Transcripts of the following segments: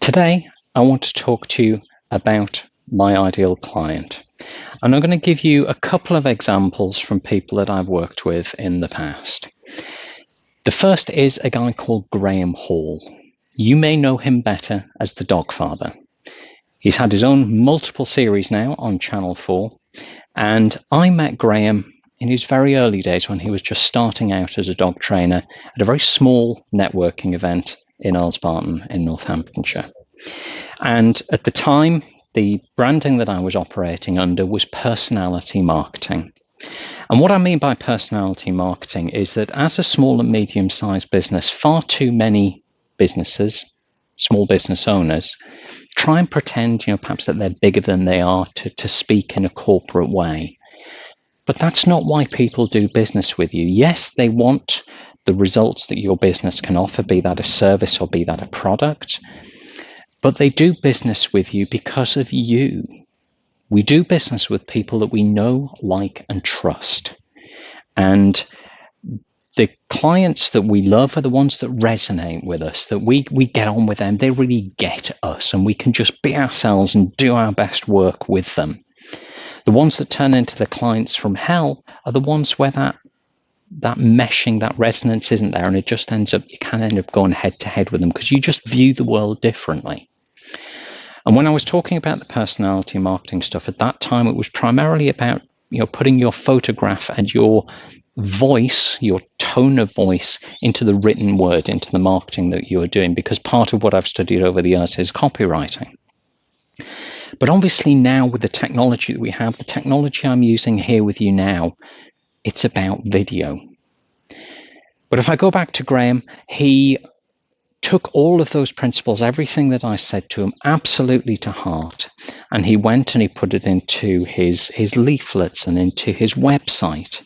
Today, I want to talk to you about my ideal client. And I'm going to give you a couple of examples from people that I've worked with in the past. The first is a guy called Graham Hall. You may know him better as the Dogfather. He's had his own multiple series now on Channel 4. And I met Graham in his very early days when he was just starting out as a dog trainer at a very small networking event in Earls Barton in Northamptonshire. And at the time, the branding that I was operating under was personality marketing. And what I mean by personality marketing is that as a small and medium-sized business, far too many businesses, small business owners, try and pretend, perhaps that they're bigger than they are to speak in a corporate way. But that's not why people do business with you. Yes, they want the results that your business can offer, be that a service or be that a product. But they do business with you because of you. We do business with people that we know, like, and trust. And the clients that we love are the ones that resonate with us, that we get on with them. They really get us, and we can just be ourselves and do our best work with them. The ones that turn into the clients from hell are the ones where that meshing, that resonance isn't there, and it just ends up, you can end up going head to head with them because you just view the world differently. And when I was talking about the personality marketing stuff, at that time, it was primarily about, putting your photograph and your voice, your tone of voice into the written word, into the marketing that you are doing, because part of what I've studied over the years is copywriting. But obviously now with the technology that we have, the technology I'm using here with you now, it's about video. But if I go back to Graham, he took all of those principles, everything that I said to him, absolutely to heart. And he went and he put it into his leaflets and into his website.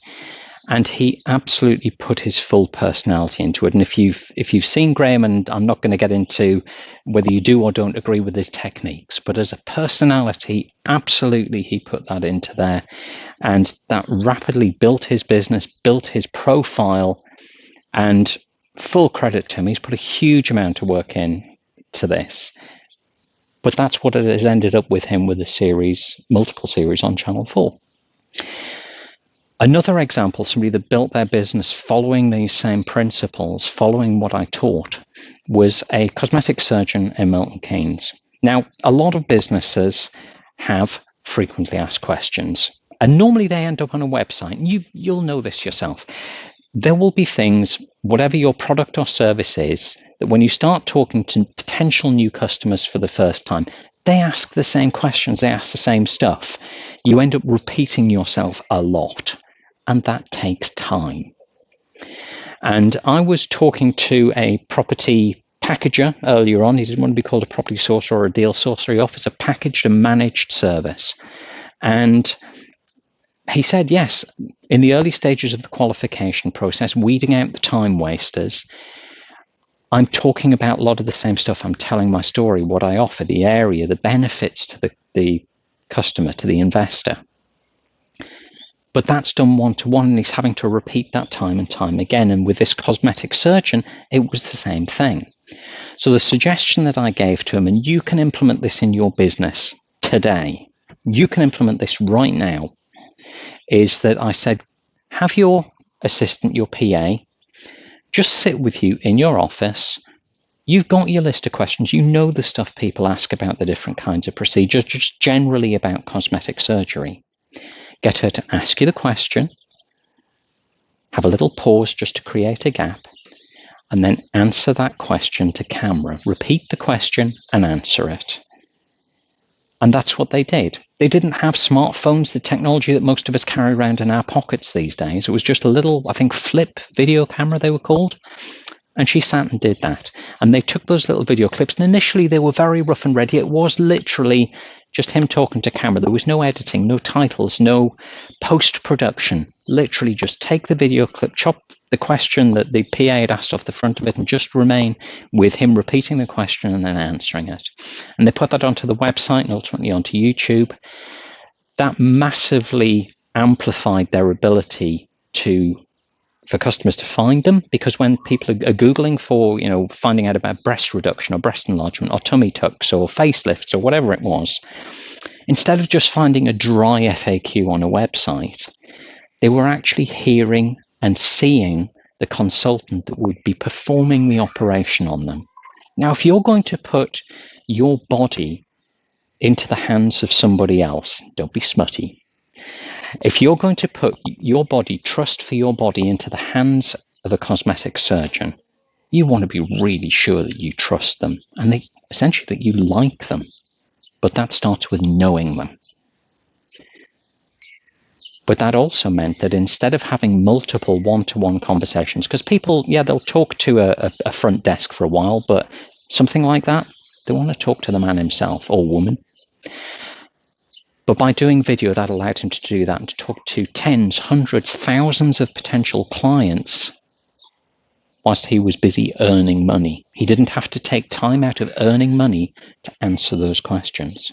And he absolutely put his full personality into it. And if you've seen Graham, and I'm not going to get into whether you do or don't agree with his techniques, but as a personality, absolutely he put that into there. And that rapidly built his business, built his profile, and full credit to him. He's put a huge amount of work into this. But that's what it has ended up with him with multiple series on Channel 4. Another example, somebody that built their business following these same principles, following what I taught, was a cosmetic surgeon in Milton Keynes. Now, a lot of businesses have frequently asked questions, and normally they end up on a website, and you'll know this yourself. There will be things, whatever your product or service is, that when you start talking to potential new customers for the first time, they ask the same questions, they ask the same stuff. You end up repeating yourself a lot. And that takes time. And I was talking to a property packager earlier on. He didn't want to be called a property sourcer or a deal sourcer. He offers a packaged and managed service. And he said, yes, in the early stages of the qualification process, weeding out the time wasters, I'm talking about a lot of the same stuff. I'm telling my story, what I offer, the area, the benefits to the customer, to the investor. But that's done one-to-one, and he's having to repeat that time and time again. And with this cosmetic surgeon, it was the same thing. So the suggestion that I gave to him, and you can implement this in your business today, you can implement this right now, is that I said, have your assistant, your PA, just sit with you in your office. You've got your list of questions. You know the stuff people ask about the different kinds of procedures, just generally about cosmetic surgery. Get her to ask you the question, have a little pause just to create a gap, and then answer that question to camera. Repeat the question and answer it. And that's what they did. They didn't have smartphones, the technology that most of us carry around in our pockets these days. It was just a little, I think, flip video camera, they were called. And she sat and did that. And they took those little video clips, and initially they were very rough and ready. It was literally just him talking to camera. There was no editing, no titles, no post-production. Literally just take the video clip, chop the question that the PA had asked off the front of it, and just remain with him repeating the question and then answering it. And they put that onto the website and ultimately onto YouTube. That massively amplified their ability to for customers to find them, because when people are Googling for, finding out about breast reduction or breast enlargement or tummy tucks or facelifts or whatever it was, instead of just finding a dry FAQ on a website, they were actually hearing and seeing the consultant that would be performing the operation on them. Now, if you're going to put your body into the hands of somebody else, don't be smutty. If you're going to put your body, trust for your body into the hands of a cosmetic surgeon, you want to be really sure that you trust them and essentially that you like them. But that starts with knowing them. But that also meant that instead of having multiple one-to-one conversations, because people, they'll talk to a front desk for a while, but something like that, they want to talk to the man himself or woman. But by doing video, that allowed him to do that and to talk to tens, hundreds, thousands of potential clients whilst he was busy earning money. He didn't have to take time out of earning money to answer those questions.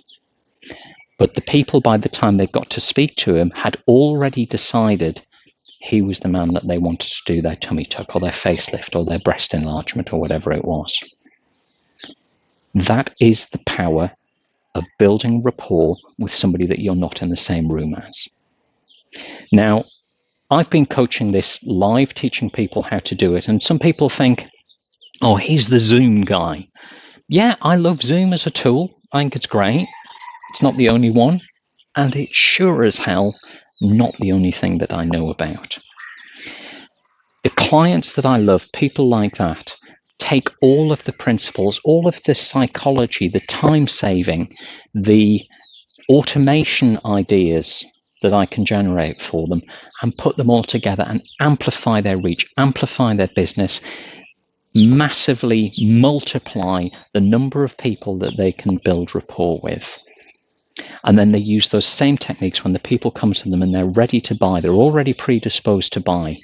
But the people, by the time they got to speak to him, had already decided he was the man that they wanted to do their tummy tuck or their facelift or their breast enlargement or whatever it was. That is the power of building rapport with somebody that you're not in the same room as. Now, I've been coaching this live, teaching people how to do it, and some people think, oh, he's the Zoom guy. Yeah, I love Zoom as a tool. I think it's great. It's not the only one, and it's sure as hell not the only thing that I know about. The clients that I love, people like that, take all of the principles, all of the psychology, the time saving, the automation ideas that I can generate for them and put them all together and amplify their reach, amplify their business, massively multiply the number of people that they can build rapport with. And then they use those same techniques when the people come to them and they're ready to buy, they're already predisposed to buy.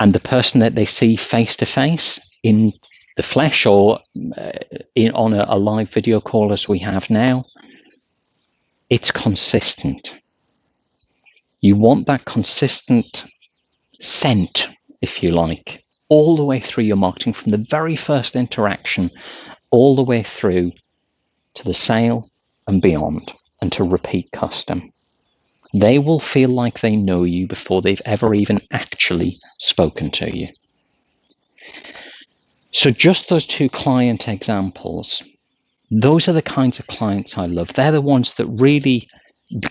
And the person that they see face to face in the flesh or on a live video call as we have now, it's consistent. You want that consistent scent, if you like, all the way through your marketing, from the very first interaction all the way through to the sale and beyond, and to repeat custom. They will feel like they know you before they've ever even actually spoken to you. So just those two client examples, those are the kinds of clients I love. They're the ones that really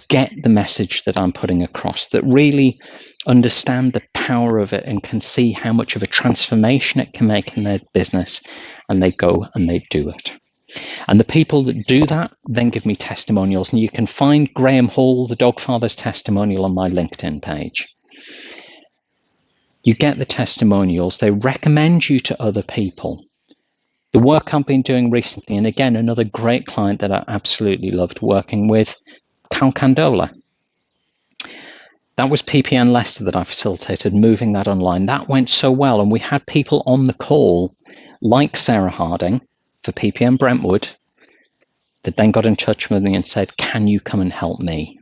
get the message that I'm putting across, that really understand the power of it and can see how much of a transformation it can make in their business, and they go and they do it. And the people that do that then give me testimonials, and you can find Graham Hall, the Dogfather's testimonial, on my LinkedIn page. You get the testimonials, they recommend you to other people. The work I've been doing recently, and again, another great client that I absolutely loved working with, Cal Candola. That was PPN Leicester that I facilitated, moving that online. That went so well, and we had people on the call, like Sarah Harding, for PPN Brentwood, that then got in touch with me and said, can you come and help me?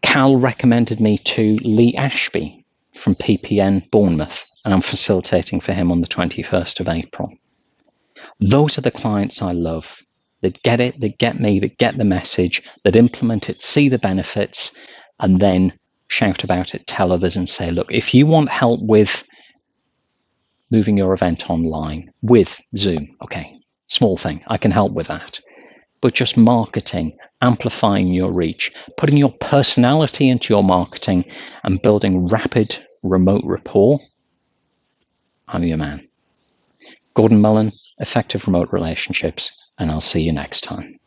Cal recommended me to Lee Ashby from PPN Bournemouth, and I'm facilitating for him on the 21st of April. Those are the clients I love, that get it, that get me, that get the message, that implement it, see the benefits, and then shout about it, tell others and say, look, if you want help with moving your event online with Zoom, okay, small thing, I can help with that. But just marketing, amplifying your reach, putting your personality into your marketing and building rapid remote rapport, I'm your man. Gordon Mullen, Effective Remote Relationships, and I'll see you next time.